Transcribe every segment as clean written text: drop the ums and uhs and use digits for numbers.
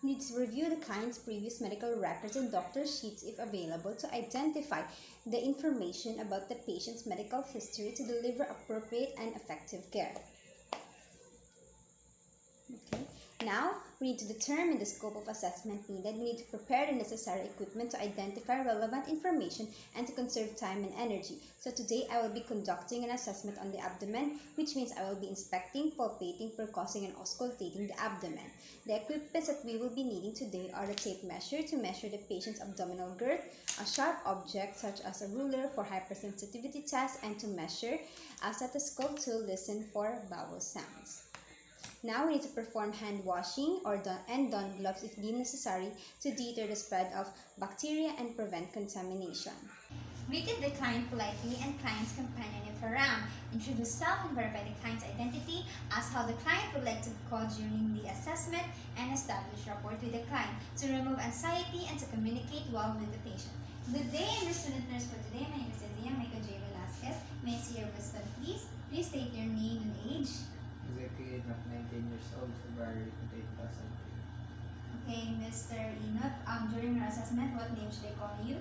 We need to review the client's previous medical records and doctor sheets if available to identify the information about the patient's medical history to deliver appropriate and effective care. Okay. Now, we need to determine the scope of assessment needed. We need to prepare the necessary equipment to identify relevant information and to conserve time and energy. So today, I will be conducting an assessment on the abdomen, which means I will be inspecting, palpating, percussing, and auscultating the abdomen. The equipment that we will be needing today are the tape measure to measure the patient's abdominal girth, a sharp object such as a ruler for hypersensitivity tests, and to measure a stethoscope to listen for bowel sounds. Now we need to perform hand washing and don gloves if deemed necessary to deter the spread of bacteria and prevent contamination. Greeted the client politely and client's companion if around. Introduce self and verify the client's identity, ask how the client would like to be called during the assessment, and establish rapport with the client to remove anxiety and to communicate well with the patient. Good day, I'm the student nurse for today. My name is Ezia Michael J. Velasquez. May I see your wristband, please? Please state your name and age. Executive of 19 years old, February 2003. Okay, Mr. Enoch, during your assessment, what name should I call you?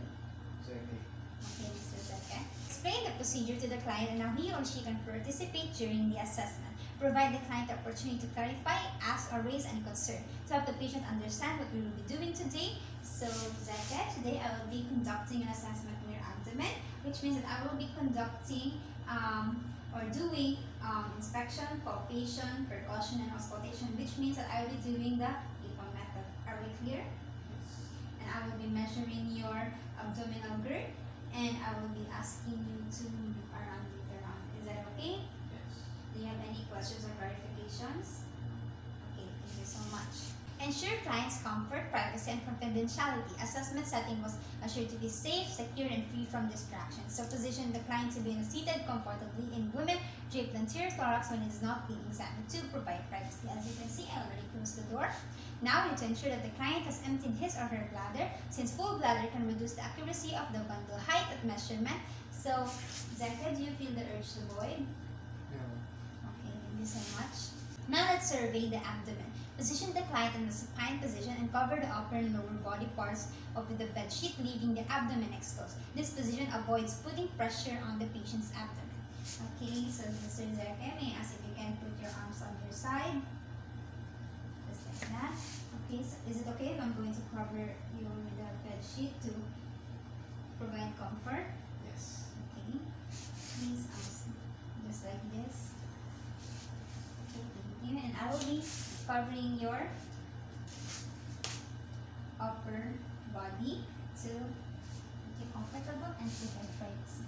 Zeki. Okay, Mr. Zeke. Explain the procedure to the client and how he or she can participate during the assessment. Provide the client the opportunity to clarify, ask, or raise any concern to help the patient understand what we will be doing today. So, Zeke, today I will be conducting an assessment on your abdomen, which means that I will be conducting or doing inspection, palpation, percussion, and auscultation, which means that I will be doing the EPA method. Are we clear? Yes. And I will be measuring your abdominal girth, and I will be asking you to move around later on. Is that okay? Yes. Do you have any questions or clarifications? Okay, thank you so much. Ensure client's comfort, privacy, and confidentiality. Assessment setting was assured to be safe, secure, and free from distractions. So position the client to be seated comfortably in women, draped anterior thorax when it is not being examined to provide privacy. As you can see, I already closed the door. Now we need to ensure that the client has emptied his or her bladder, since full bladder can reduce the accuracy of the bundle height at measurement. So, Zeka, do you feel the urge to void? No. Okay, thank you so much. Now let's survey the abdomen. Position the client in the supine position and cover the upper and lower body parts with the bed sheet, leaving the abdomen exposed. This position avoids putting pressure on the patient's abdomen. Okay, so Mr. Zeke, may I ask if you can put your arms on your side? Just like that. Okay, so is it okay if I'm going to cover you with the bed sheet to provide comfort? Yes. Okay, please just like this. And I will be covering your upper body to make you comfortable and provide privacy.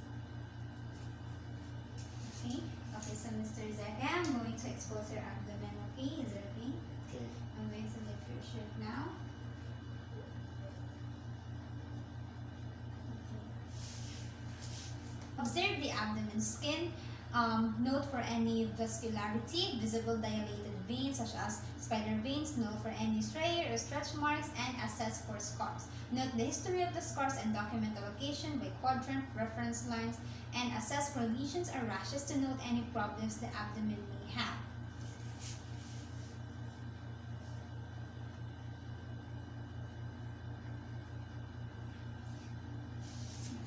Okay, so Mr. Zeke, I'm going to expose your abdomen, okay? Is it okay? Okay. I'm going to lift your shirt now. Okay. Observe the abdomen skin. Note for any vascularity, visible dilated veins such as spider veins, note for any striae or stretch marks, and assess for scars. Note the history of the scars and document the location by quadrant, reference lines, and assess for lesions or rashes to note any problems the abdomen may have.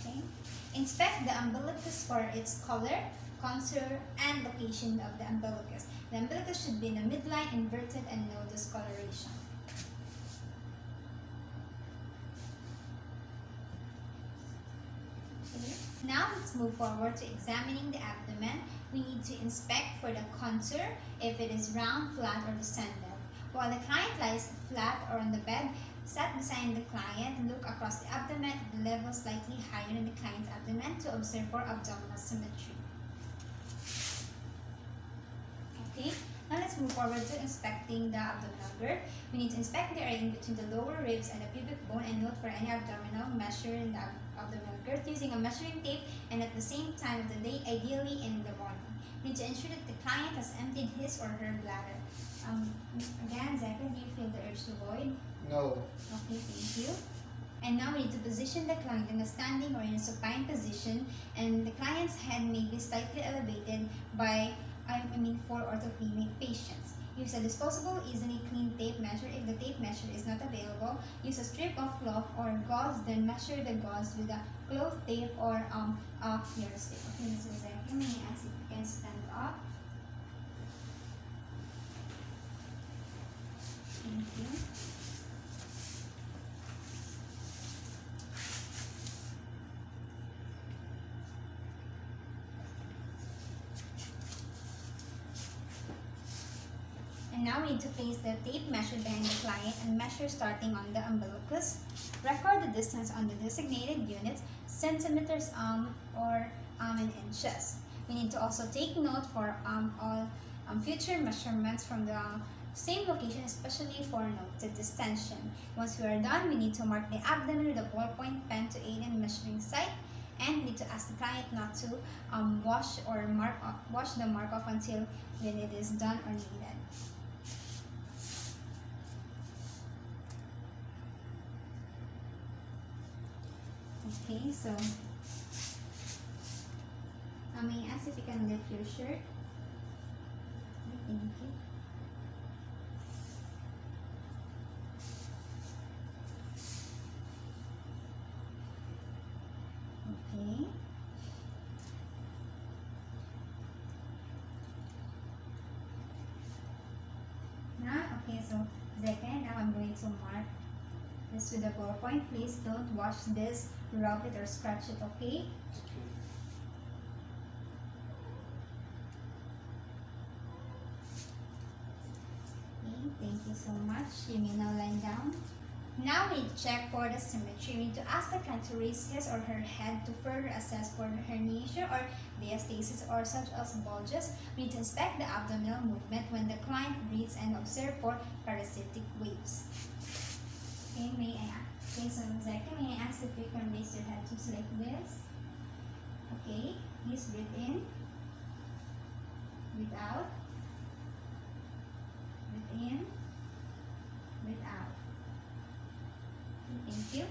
Okay. Inspect the umbilicus for its color, contour, and location of the umbilicus. The umbilicus should be in the midline, inverted, and no discoloration. Okay. Now let's move forward to examining the abdomen. We need to inspect for the contour, if it is round, flat, or descended. While the client lies flat or on the bed, sat beside the client, look across the abdomen at the level slightly higher than the client's abdomen to observe for abdominal symmetry. Okay, now let's move forward to inspecting the abdominal girth. We need to inspect the area in between the lower ribs and the pubic bone and note for any abdominal measure in the abdominal girth using a measuring tape, and at the same time of the day, ideally in the morning. We need to ensure that the client has emptied his or her bladder. Again, Zeka, do you feel the urge to void? No. Okay, thank you. And now we need to position the client in a standing or in a supine position, and the client's head may be slightly elevated by for orthopedic patients. Use a disposable, easily clean tape measure. If the tape measure is not available, use a strip of cloth or gauze, then measure the gauze with a cloth tape or yardstick. Okay, this is it. Let me ask if you can stand up. Thank you. And now we need to place the tape measure behind the client and measure starting on the umbilicus. Record the distance on the designated units, centimeters or in inches. We need to also take note for all future measurements from the same location, especially for noted distension. Once we are done, we need to mark the abdomen with a ballpoint pen to aid in measuring site. And we need to ask the client not to wash the mark off until when it is done or needed. Okay, so may I ask if you can lift your shirt? Thank you. Okay. So second, now I'm going to mark this with a ballpoint. Please don't wash this, rub it or scratch it, okay? Okay, thank you so much. You may now lie down. Now we check for the symmetry. We need to ask the client to raise his or her head to further assess for herniation or diastasis or such as bulges. We need to inspect the abdominal movement when the client breathes and observe for parasitic waves. Okay, so second, may I ask if you can raise your head just like this? Okay, please breathe in, breathe out, breathe in, breathe out. Thank you.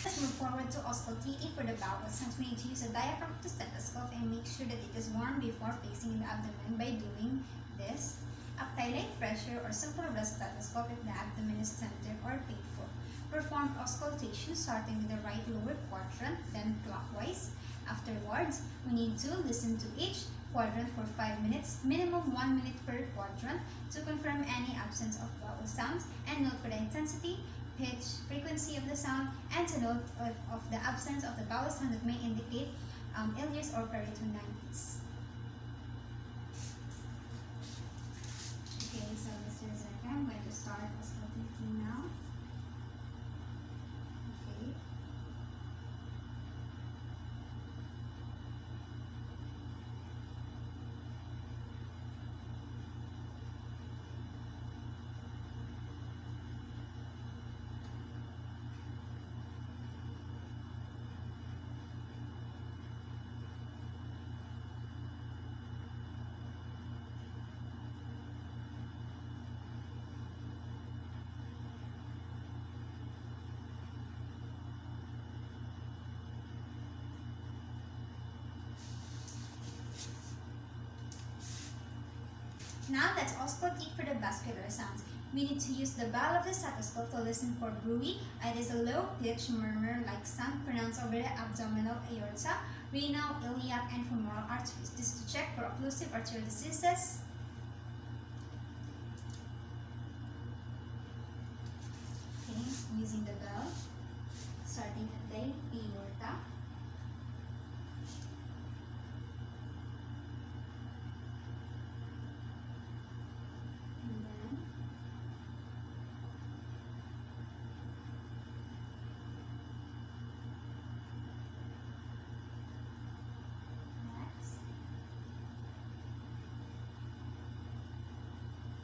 Let's move forward to auscultating for the bowel sounds. We need to use a diaphragm to stethoscope and make sure that it is warm before placing the abdomen. By doing this, apply light pressure or simple rest stethoscope if the abdomen is tender or painful. Perform auscultation starting with the right lower quadrant, then clockwise. Afterwards, we need to listen to each quadrant for 5 minutes, minimum 1 minute per quadrant, to confirm any absence of vowel sounds, and note for the intensity, pitch, frequency of the sound, and to note of the absence of the vowel sound that may indicate ileus or peritonitis. Okay, so Mr. Zeka, I'm going to start auscultating now. Okay. Now let's auscultate for the vascular sounds. We need to use the bell of the stethoscope to listen for bruit. It is a low-pitched murmur-like sound pronounced over the abdominal aorta, renal, iliac, and femoral arteries. This is to check for occlusive arterial diseases. Okay, using the bell, starting at the aorta.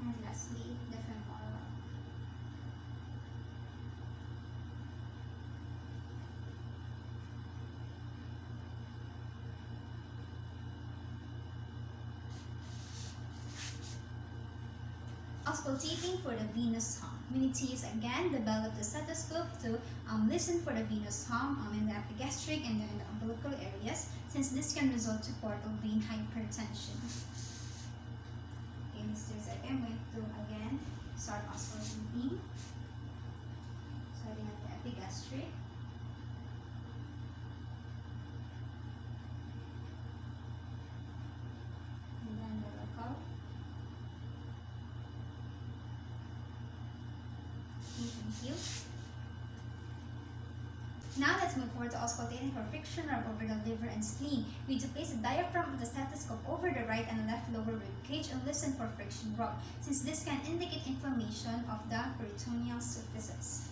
And lastly, the femoral. Auscultating for the venous hum. We need to use again the bell of the stethoscope to listen for the venous hum in the epigastric and in the umbilical areas, since this can result to portal vein hypertension. Okay, Mr. Zek, I'm going to again start auscultating, starting at the epigastric. And then the local. Okay, thank you. Now let's move forward to auscultating for friction rub over the liver and spleen. We need to place the diaphragm of the stethoscope over the right and left lower rib cage and listen for friction rub, since this can indicate inflammation of the peritoneal surfaces.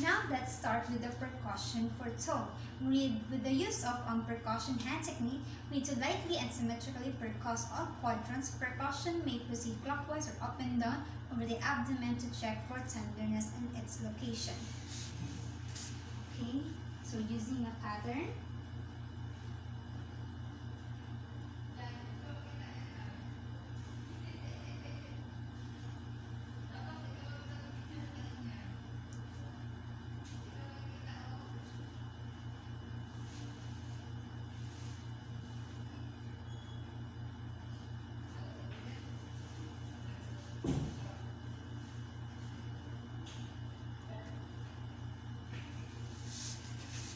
Now let's start with the percussion for tone. With the use of percussion hand technique, we need to lightly and symmetrically percuss all quadrants. Percussion may proceed clockwise or up and down over the abdomen to check for tenderness and its location. Okay, so using a pattern.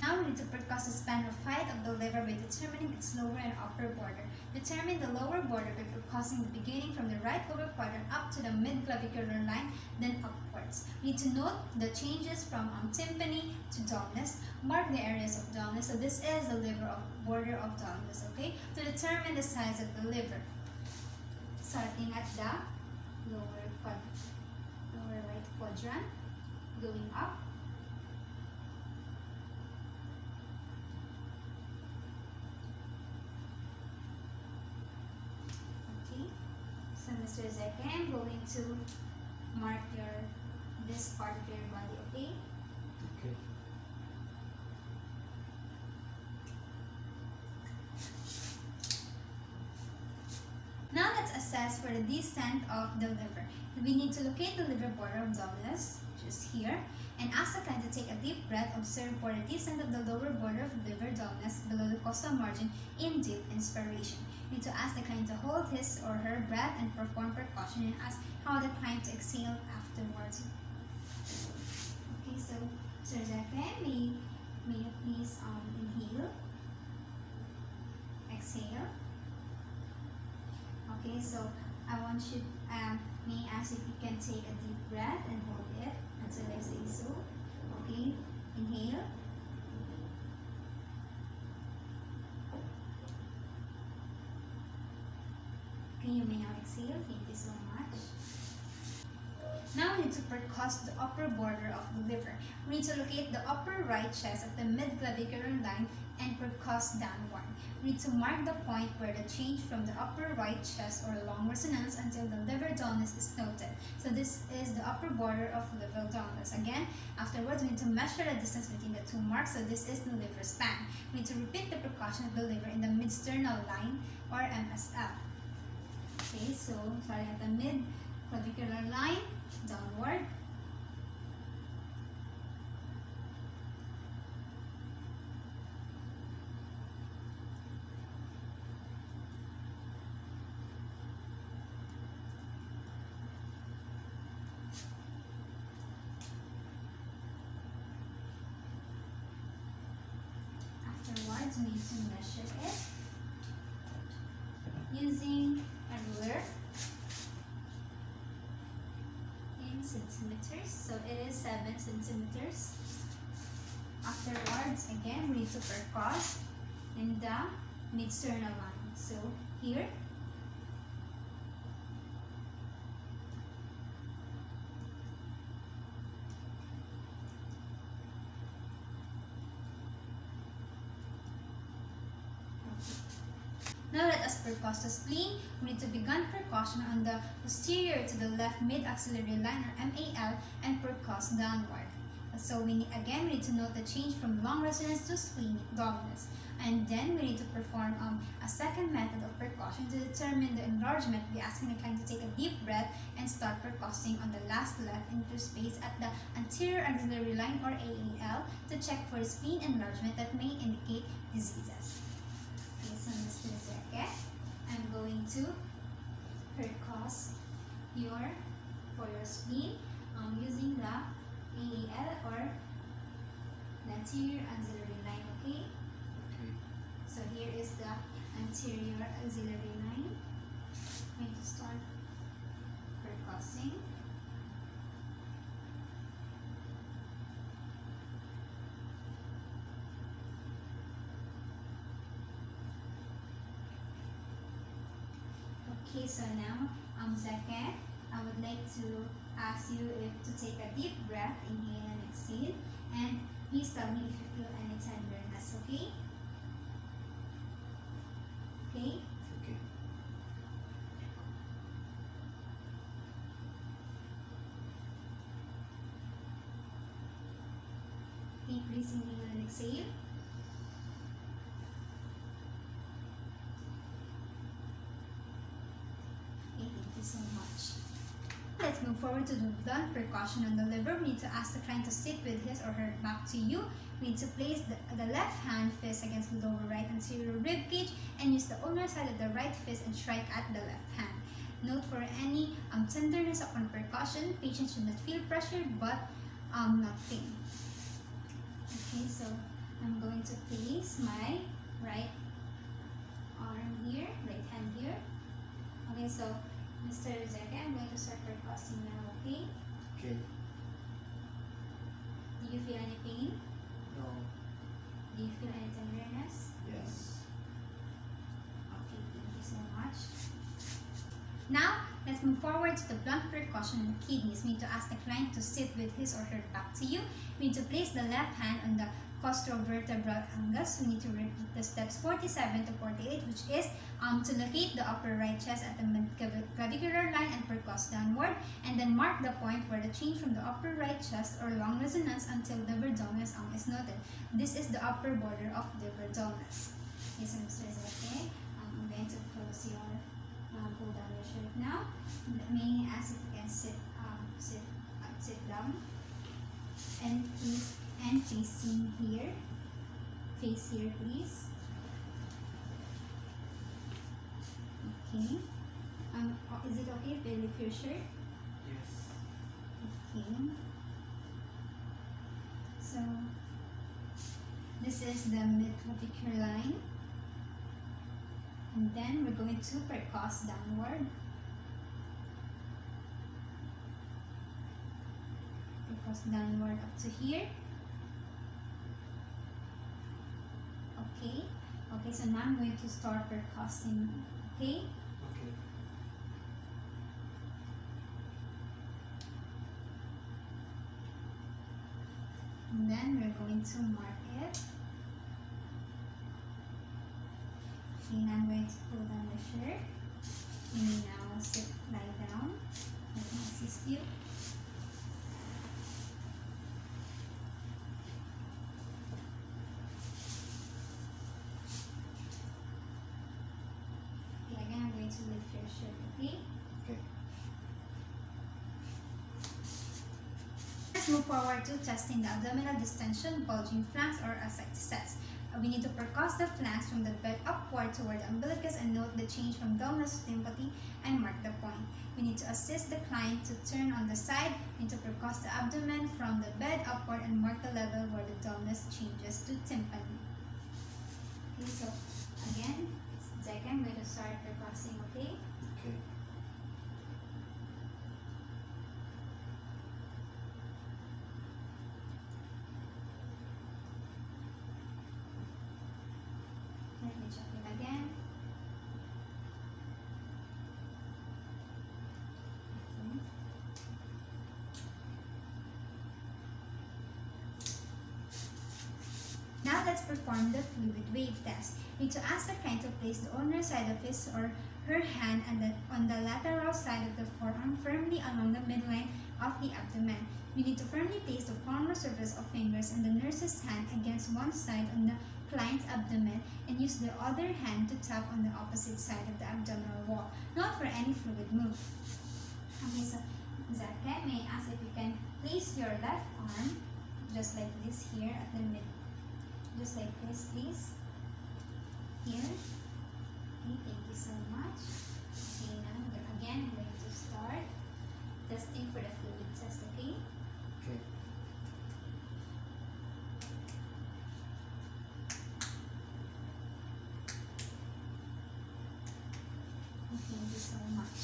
Now we need to percuss the span of height of the liver by determining its lower and upper border. Determine the lower border by percussing the beginning from the right lower quadrant up to the mid-clavicular line, then upwards. We need to note the changes from tympani to dullness. Mark the areas of dullness. So this is the border of dullness, okay? To determine the size of the liver. Starting at the lower right quadrant, going up. So Mr. Zek, I'm going to mark this part of your body, okay? Okay. Now let's assess for the descent of the liver. We need to locate the liver border of dullness, which is here, and ask the client to take a deep breath. Observe for the descent of the lower border of liver dullness below the costal margin in deep inspiration. We need to ask the client to hold his or her breath and perform percussion, and ask how the client to exhale afterwards. Okay, so Sir Zeke, may you please inhale, exhale. Okay, so I want you, may I ask if you can take a deep breath and hold it until I say so. Okay, inhale. Okay, you may now exhale. Thank you so much. Now we need to percuss the upper border of the liver. We need to locate the upper right chest at the mid-clavicular line and percuss downward. We need to mark the point where the change from the upper right chest or long resonance until the liver dullness is noted. So this is the upper border of liver dullness. Again, afterwards we need to measure the distance between the two marks. So this is the liver span. We need to repeat the percussion of the liver in the mid-sternal line or MSL. Okay, so starting at the mid-clavicular line, downward. Afterwards, we need to measure it using a ruler in centimeters. So it is 7 centimeters. Afterwards, again, we need to percuss in the mid-sternal line. So here. Now let us percuss the spleen. We need to begin percussion on the posterior to the left mid-axillary line or MAL and percuss downward. So we need to note the change from long resonance to swing dullness. And then we need to perform a second method of percussion to determine the enlargement by asking the client to take a deep breath and start percussing on the last left interspace at the anterior axillary line or AAL to check for spleen enlargement that may indicate diseases. Okay, so Mr. Zeke, I'm going to percuss for your spleen using the AAL or the anterior axillary line, okay? Okay. So here is the anterior axillary line. I'm going to start percussing. Okay, so now, Zeke, I would like to ask you to take a deep breath, inhale and exhale, and please tell me if you feel any tenderness, okay? Okay? Okay. Okay, please inhale and exhale. Okay, thank you so much. Let's move forward to do blunt percussion on the liver. We need to ask the client to sit with his or her back to you. We need to place the left hand fist against the lower right anterior rib cage and use the ulnar side of the right fist and strike at the left hand. Note for any tenderness upon percussion, patients should not feel pressured but not pain. Okay, so I'm going to place my right arm here, right hand here. Okay, so Mr. Zeke, I'm going to start percussing now, okay? Okay. Do you feel any pain? No. Do you feel any tenderness? Yes. Okay, thank you so much. Now, let's move forward to the blunt percussion on the kidneys. We need to ask the client to sit with his or her back to you. We need to place the left hand on the costovertebral angles. We need to repeat the steps 47 to 48, which is to locate the upper right chest at the mid-clavicular line and percuss downward, and then mark the point where the change from the upper right chest or long resonance until liver dullness is noted. This is the upper border of liver dullness. Okay, so Mr. Zeke, I'm going to close your pull down your shirt now. May I ask if you can sit down, and please, and facing here. Face here, please. Okay. Is it okay if I lift your shirt? Yes. Okay. So this is the mid-clavicular line. And then we're going to percuss downward. Percuss downward up to here. Okay. Okay, so now I'm going to start percussing. Okay? Okay. And then we're going to mark it. Okay, now I'm going to pull down the shirt. You may now lie down. Let me assist you. Okay, again I'm going to lift your shirt, okay? Okay. Let's move forward to testing the abdominal distension, bulging flanks, or ascites sets. We need to percuss the flanks from the bed upward toward the umbilicus and note the change from dullness to tympany and mark the point. We need to assist the client to turn on the side. We need to percuss the abdomen from the bed upward and mark the level where the dullness changes to tympany. Okay, so again, Zeke, I'm going to start percussing, okay? Okay. Let me check it again. Okay. Now let's let's perform the fluid wave test. We need to ask the client to place the ulnar side of his or her hand on the lateral side of the forearm firmly along the midline of the abdomen. We need to firmly place the palmar surface of fingers and the nurse's hand against one side on the client's abdomen and use the other hand to tap on the opposite side of the abdominal wall. Not for any fluid move. Okay, so Zaka, may I ask if you can place your left arm just like this here at the mid. Just like this, please. Here. Okay, thank you so much. Okay, now again, I'm going to start testing for the fluid test, okay? Okay. Thank you so much.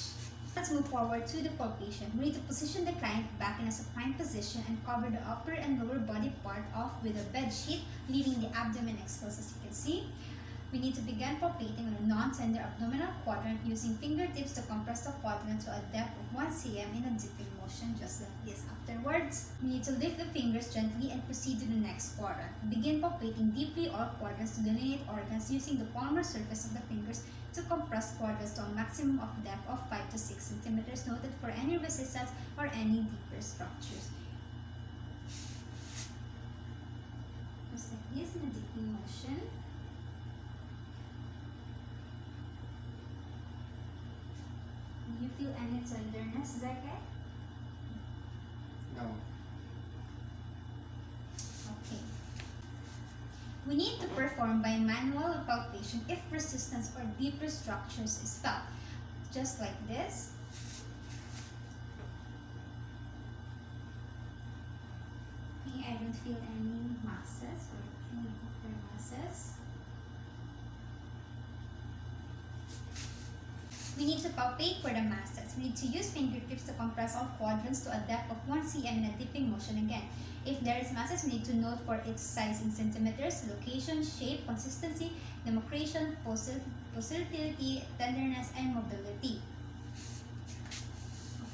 Let's move forward to the palpation. We need to position the client back in a supine position and cover the upper and lower body part off with a bed sheet, leaving the abdomen exposed as you can see. We need to begin palpating on a non-tender abdominal quadrant using fingertips to compress the quadrant to a depth of 1 cm in a dipping motion, just like this. Afterwards, we need to lift the fingers gently and proceed to the next quadrant. Begin palpating deeply all quadrants to delineate organs using the palmar surface of the fingers to compress quadrants to a maximum of depth of 5 to 6 centimeters, noted for any resistance or any deeper structures. Just like this in a dipping motion. Do you feel any tenderness, Zaka? No. Okay. We need to perform by manual palpation if resistance or deeper structures is felt. Just like this. Okay, I don't feel any masses or any deeper masses. We need to palpate for the masses. We need to use fingertips to compress all quadrants to a depth of 1 cm in a dipping motion again. If there is masses, we need to note for its size in centimeters, location, shape, consistency, democration, pulsatility, tenderness, and mobility.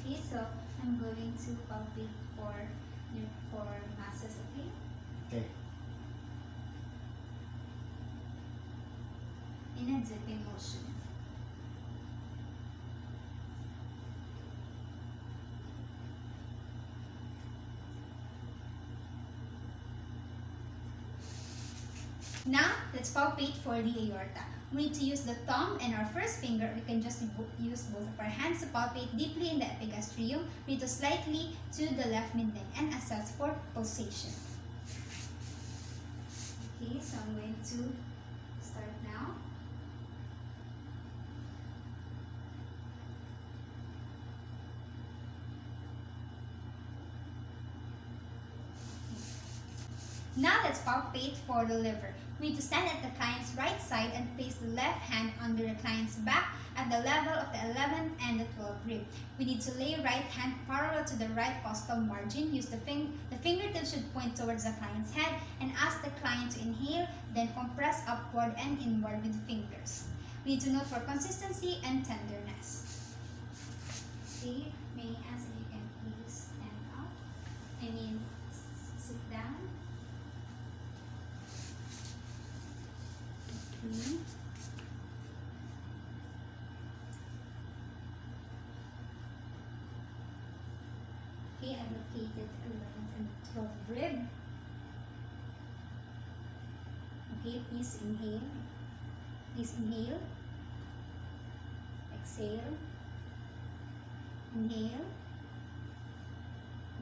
Okay, so I'm going to palpate for masses, okay? Okay. In a dipping motion. Now, let's palpate for the aorta. We need to use the thumb and our first finger. We can just use both of our hands to palpate deeply in the epigastrium. We need to slightly to the left midline and assess for pulsation. Okay, so I'm going to start now. Now let's palpate for the liver. We need to stand at the client's right side and place the left hand under the client's back at the level of the 11th and the 12th rib. We need to lay right hand parallel to the right costal margin. Use the fingertips should point towards the client's head and ask the client to inhale, then compress upward and inward with fingers. We need to note for consistency and tenderness. Okay, may I ask if you can please stand up? Sit down. Okay. Okay, I located 11th and 12th rib. Okay, please inhale. Please inhale. Exhale. Inhale.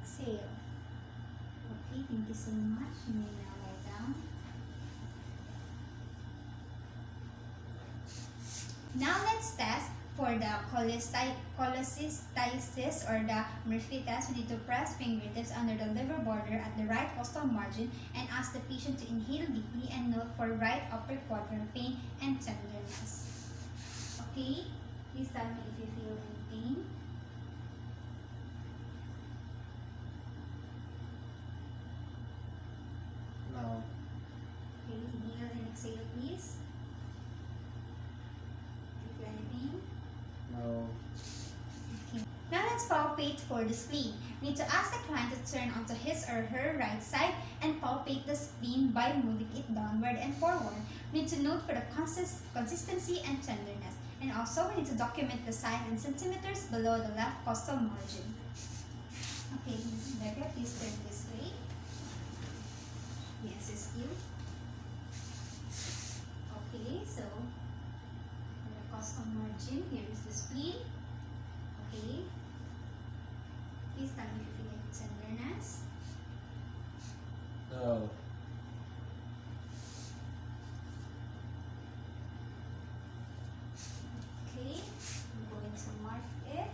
Exhale. Okay, thank you so much. You may now lie down. Now let's test for the cholecystitis or the Murphy test. We need to press fingertips under the liver border at the right costal margin and ask the patient to inhale deeply and note for right upper quadrant pain and tenderness. Okay, please tell me if you feel any pain. No. Okay, inhale and exhale please. Do you feel any pain? No. Okay. Now let's let's palpate for the spleen. We need to ask the client to turn onto his or her right side and palpate the spleen by moving it downward and forward. We need to note for the consistency and tenderness. And also, we need to document the size in centimeters below the left costal margin. Okay, Becca, please turn this way. Let me assist you. Okay, so for the costal margin, here is the spleen. Okay. Please tell me if you feel any tenderness. No. Okay, I'm going to mark it.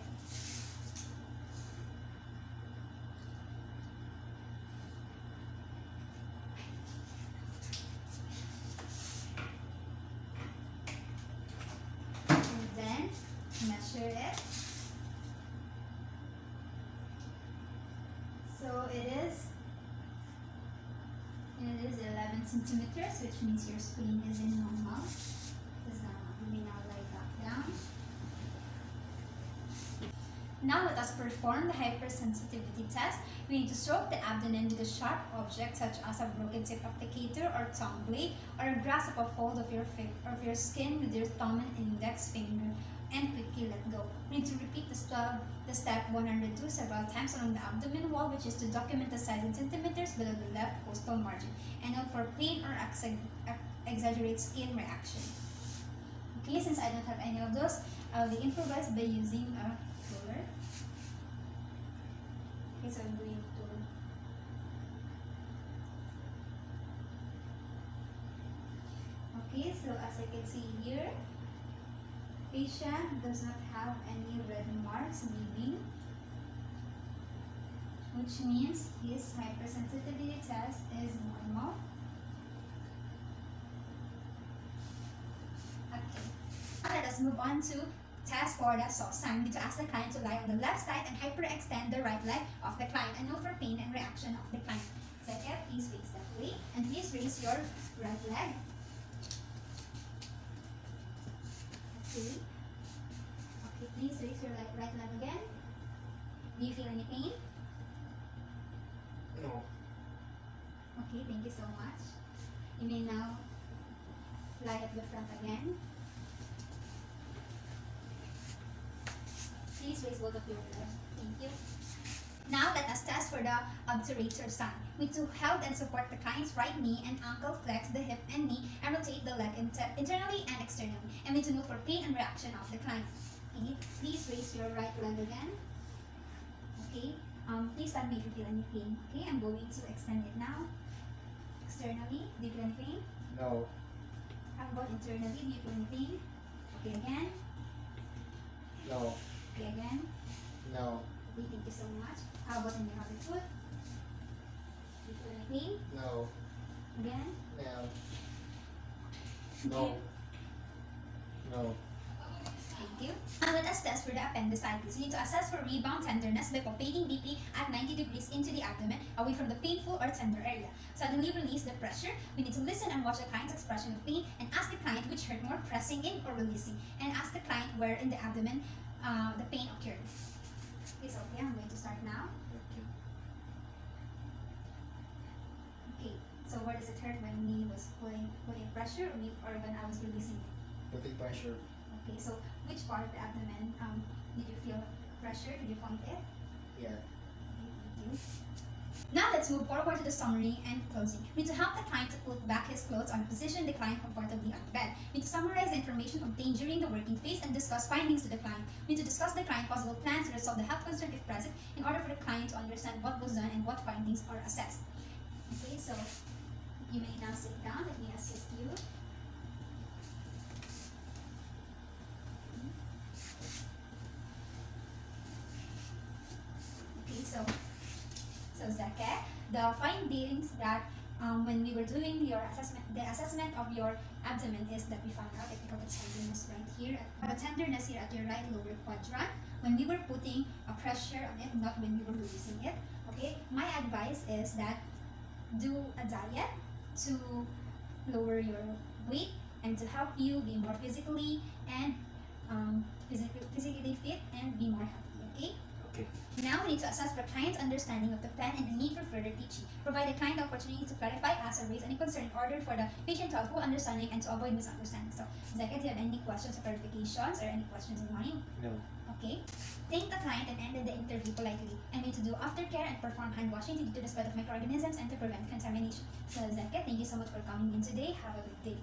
And then measure it. So it is 11 centimeters, which means your spleen is in normal. You may now lie back down. Now let us perform the hypersensitivity test. We need to stroke the abdomen with a sharp object such as a broken tip applicator or tongue blade, or grasp a fold of your skin with your thumb and index finger, and quickly let go. We need to repeat the step 102 several times along the abdomen wall, which is to document the size in centimeters below the left costal margin, and note for pain or exaggerate skin reaction. Okay, since I don't have any of those, I will improvise by using a roller. Okay, so I'm going to Okay, so as I can see here, patient does not have any red marks leaving, which means his hypersensitivity test is normal. Okay, now let us move on to test for the soft sign. We need to ask the client to lie on the left side and hyperextend the right leg of the client, and note for pain and reaction of the client. Second, please face that way, and please raise your right leg. Okay. Okay, please raise your right leg again. Do you feel any pain? No. Okay, thank you so much. You may now lie at the front again. Please raise both of your legs. Thank you. Now let us test for the obturator sign. We need to hold and support the client's right knee and ankle, flex the hip and knee, and rotate the leg internally and externally. And we need to note for pain and reaction of the client. Okay, please raise your right leg again. Okay, please tell me if you feel any pain. Okay, I'm going to extend it now. Externally, do you feel any pain? No. How about internally? Do you feel any pain? Okay, again. No. Okay, again. No. Okay, thank you so much. How about in your other foot? Do you feel any pain? No. Again. No. No. No. Thank you. Now let us test for the appendicitis. We need to assess for rebound tenderness by palpating deeply at 90 degrees into the abdomen, away from the painful or tender area. Suddenly release the pressure. We need to listen and watch the client's expression of pain, and ask the client which hurt more, pressing in or releasing, and ask the client where in the abdomen the pain occurred. Okay, so I'm going to start now. Okay. Okay, so where does it hurt? When he was putting pressure, or when I was releasing it? Putting pressure. Okay, so which part of the abdomen did you feel pressure? Did you point it? Yeah. Okay, thank you. Now let's move forward to the summary and closing. We need to help the client to put back his clothes and position the client comfortably on the bed. We need to summarize the information obtained during the working phase and discuss findings to the client. We need to discuss the client possible plans to resolve the health concern if present, in order for the client to understand what was done and what findings are assessed. Okay, so you may now sit down. Let me assist you. Okay, so Zeke, the findings that when we were doing your assessment, the assessment of your abdomen is that we found out that you have a tenderness right here, a tenderness here at your right lower quadrant when we were putting a pressure on it, not when we were releasing it. Okay, my advice is that do a diet to lower your weight and to help you be more physically and physically fit and be more healthy. Okay. Okay. we need to assess the client's understanding of the plan and the need for further teaching. Provide the client the opportunity to clarify, ask, or raise any concern in order for the patient to have full understanding and to avoid misunderstanding. So, Zeke, do you have any questions or clarifications or any questions in mind? No. Okay. Thank the client and ended the interview politely. I'm going to do aftercare and perform hand washing to get to the spread of microorganisms and to prevent contamination. So, Zeke, thank you so much for coming in today. Have a good day.